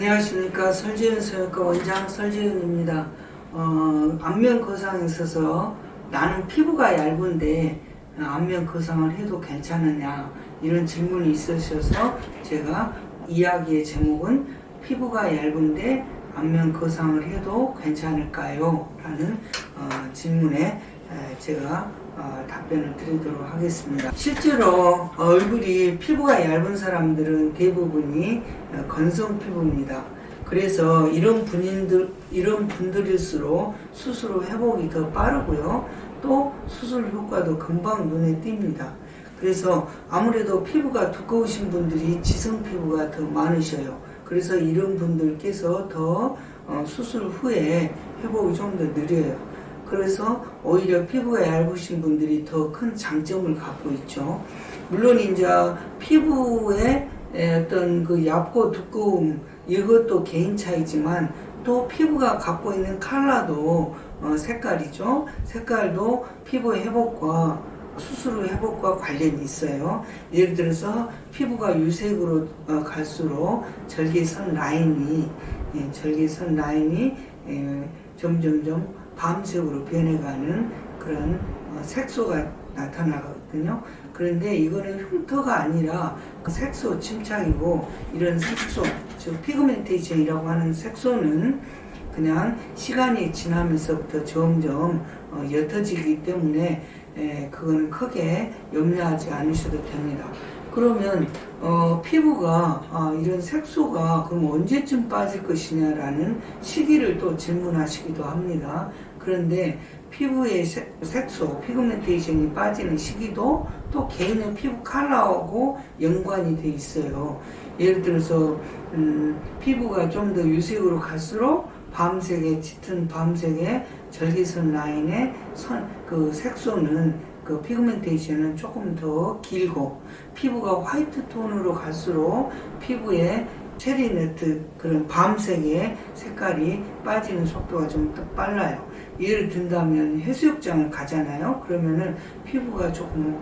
안녕하십니까. 설지현 성형외과 원장 설지현입니다. 안면 거상에 있어서 나는 피부가 얇은데 안면 거상을 해도 괜찮으냐 이런 질문이 있으셔서 제가 이야기의 제목은 피부가 얇은데 안면 거상을 해도 괜찮을까요? 라는 질문에 제가 답변을 드리도록 하겠습니다. 실제로 얼굴이 피부가 얇은 사람들은 대부분이 건성 피부입니다. 그래서 이런 분들일수록 수술 후 회복이 더 빠르고요. 또 수술 효과도 금방 눈에 띕니다. 그래서 아무래도 피부가 두꺼우신 분들이 지성 피부가 더 많으셔요. 그래서 이런 분들께서 더 수술 후에 회복이 좀 더 느려요. 그래서 오히려 피부가 얇으신 분들이 더 큰 장점을 갖고 있죠. 물론 이제 피부의 어떤 그 얇고 두꺼움 이것도 개인 차이지만 또 피부가 갖고 있는 컬러도 색깔이죠. 색깔도 피부의 회복과 수술 후 회복과 관련이 있어요. 예를 들어서 피부가 유색으로 갈수록 절개선 라인이 점점점 밤색으로 변해가는 그런 색소가 나타나거든요. 그런데 이거는 흉터가 아니라 색소 침착이고, 이런 색소, 즉 피그멘테이션이라고 하는 색소는 그냥 시간이 지나면서부터 점점 옅어지기 때문에 그거는 크게 염려하지 않으셔도 됩니다. 그러면 피부가 이런 색소가 그럼 언제쯤 빠질 것이냐라는 시기를 또 질문하시기도 합니다. 그런데 피부의 색소, 피그멘테이션이 빠지는 시기도 또 개인의 피부 컬러하고 연관이 돼 있어요. 예를 들어서 피부가 좀 더 유색으로 갈수록 밤색의 짙은 밤색의 절개선 라인의 그 색소는 그 피그멘테이션은 조금 더 길고, 피부가 화이트 톤으로 갈수록 피부에 체리너트 그런 밤색의 색깔이 빠지는 속도가 좀 더 빨라요. 예를 든다면 해수욕장을 가잖아요. 그러면은 피부가 조금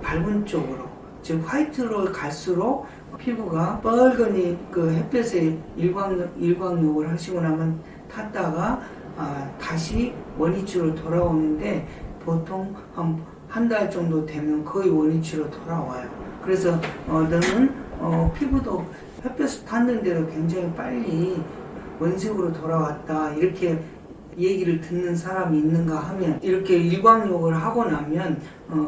밝은 쪽으로, 즉 화이트로 갈수록 피부가 뻘건이 그 햇볕에 일광욕을 하시고 나면 탔다가 다시 원위치로 돌아오는데 보통 한 달 정도 되면 거의 원위치로 돌아와요. 그래서 너는 피부도 햇볕을 탔는데도 굉장히 빨리 원색으로 돌아왔다, 이렇게 얘기를 듣는 사람이 있는가 하면, 이렇게 일광욕을 하고 나면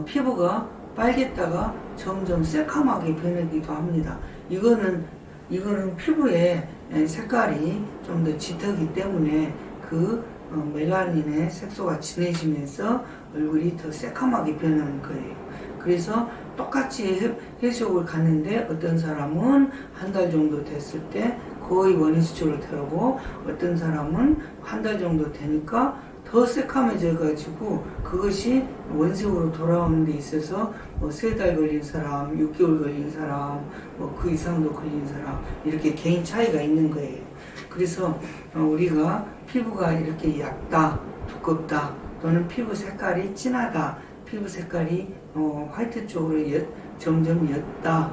피부가 빨갰다가 점점 새카맣게 변하기도 합니다. 이거는 피부의 색깔이 좀 더 짙기 때문에 그 멜라닌의 색소가 진해지면서 얼굴이 더 새카맣게 변하는 거예요. 그래서 똑같이 해수욕을 갔는데 어떤 사람은 한 달 정도 됐을 때 거의 원위치로 되고, 어떤 사람은 한 달 정도 되니까 더 새카매져 가지고 그것이 원색으로 돌아오는 데 있어서 3달 걸린 사람, 6개월 걸린 사람, 그 이상도 걸린 사람, 이렇게 개인 차이가 있는 거예요. 그래서 우리가 피부가 이렇게 얇다, 두껍다, 또는 피부 색깔이 진하다, 피부 색깔이 화이트 쪽으로 점점 옅다,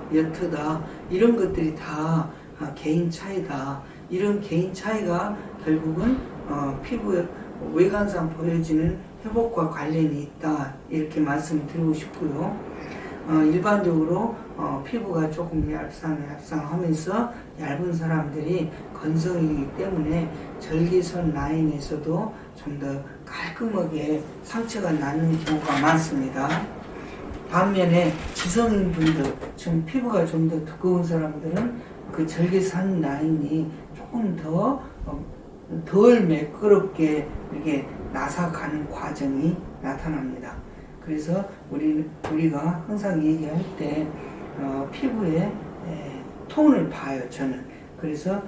이런 것들이 다 개인 차이다. 이런 개인 차이가 결국은 피부 외관상 보여지는 회복과 관련이 있다, 이렇게 말씀드리고 싶고요. 일반적으로 피부가 조금 얄쌍하면서 얇은 사람들이 건성이기 때문에 절개선 라인에서도 좀 더 깔끔하게 상처가 나는 경우가 많습니다. 반면에 지성인 분들, 좀 피부가 좀 더 두꺼운 사람들은 그 절개선 라인이 조금 덜 매끄럽게 이렇게 나사가는 과정이 나타납니다. 그래서 우리가 항상 얘기할 때 피부의 톤을 봐요, 저는. 그래서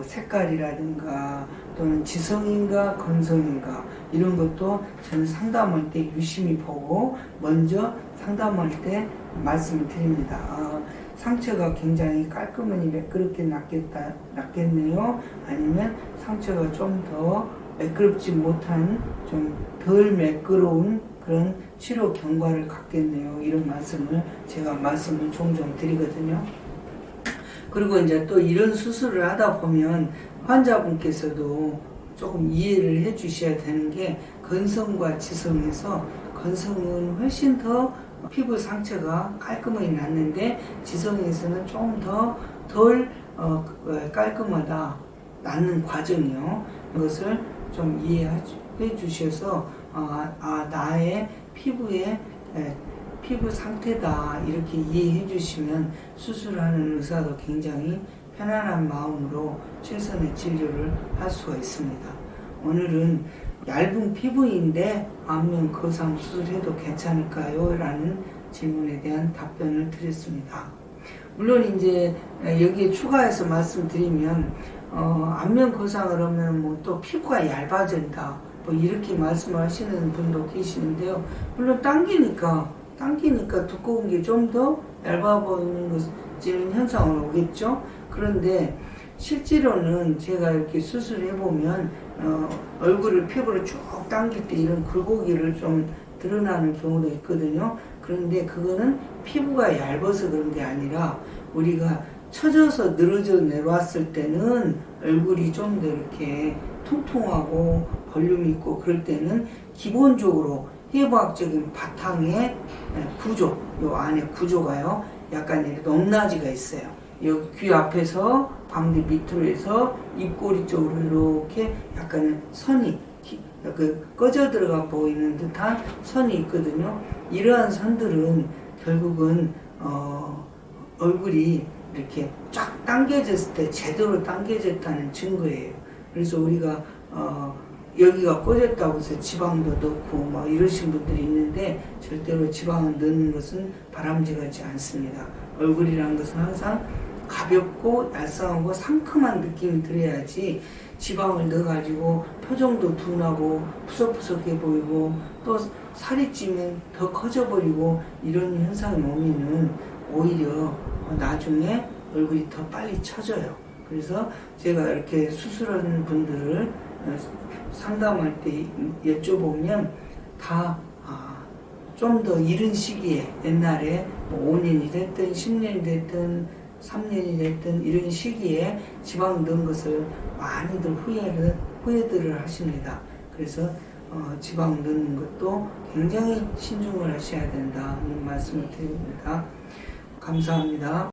색깔이라든가 또는 지성인가 건성인가 이런 것도 저는 상담할 때 유심히 보고 먼저 상담할 때 말씀을 드립니다. 상처가 굉장히 깔끔하니 매끄럽게 났겠네요. 아니면 상처가 좀 더 매끄럽지 못한 좀 덜 매끄러운 그런 치료 경과를 갖겠네요. 이런 제가 말씀을 종종 드리거든요. 그리고 이제 또 이런 수술을 하다 보면 환자분께서도 조금 이해를 해 주셔야 되는 게 건성과 지성에서 건성은 훨씬 더 피부 상처가 깔끔하게 났는데 지성에서는 조금 더 덜 깔끔하다 낫는 과정이요. 이것을 좀 이해해 주셔서 나의 피부 상태다 이렇게 이해해 주시면 수술하는 의사도 굉장히 편안한 마음으로 최선의 진료를 할 수가 있습니다. 오늘은 얇은 피부인데 안면 거상 수술해도 괜찮을까요? 라는 질문에 대한 답변을 드렸습니다. 물론 이제 여기에 추가해서 말씀드리면 안면 거상을 하면 뭐 또 피부가 얇아진다 뭐 이렇게 말씀하시는 분도 계시는데요. 물론 당기니까 두꺼운 게 좀 더 얇아 보이는 것지는 현상은 오겠죠. 그런데 실제로는 제가 이렇게 수술해보면 얼굴을 피부를 쭉 당길 때 이런 굴곡이를 좀 드러나는 경우도 있거든요. 그런데 그거는 피부가 얇아서 그런 게 아니라 우리가 처져서 늘어져 내려왔을 때는 얼굴이 좀 더 이렇게 통통하고 볼륨이 있고 그럴 때는 기본적으로 해부학적인 바탕의 구조, 요 안에 구조가요, 약간 이렇게 높낮이가 있어요. 여기 귀 앞에서 광대 밑으로 해서 입꼬리 쪽으로 이렇게 약간 선이 꺼져 들어가 보이는 듯한 선이 있거든요. 이러한 선들은 결국은 얼굴이 이렇게 쫙 당겨졌을 때 제대로 당겨졌다는 증거예요. 그래서 우리가 여기가 꺼졌다고 해서 지방도 넣고 막 이러신 분들이 있는데 절대로 지방을 넣는 것은 바람직하지 않습니다. 얼굴이라는 것은 항상 가볍고 얄쌍하고 상큼한 느낌이 들어야지 지방을 넣어가지고 표정도 둔하고 푸석푸석해 보이고 또 살이 찌면 더 커져버리고 이런 현상이 오면은 오히려 나중에 얼굴이 더 빨리 처져요. 그래서 제가 이렇게 수술하는 분들을 상담할 때 여쭤보면 다 좀 더 이른 시기에 옛날에 뭐 5년이 됐든 10년이 됐든 3년이 됐든 이런 시기에 지방 넣은 것을 많이들 후회들을 하십니다. 그래서 지방 넣는 것도 굉장히 신중을 하셔야 된다는 말씀을 드립니다. 감사합니다.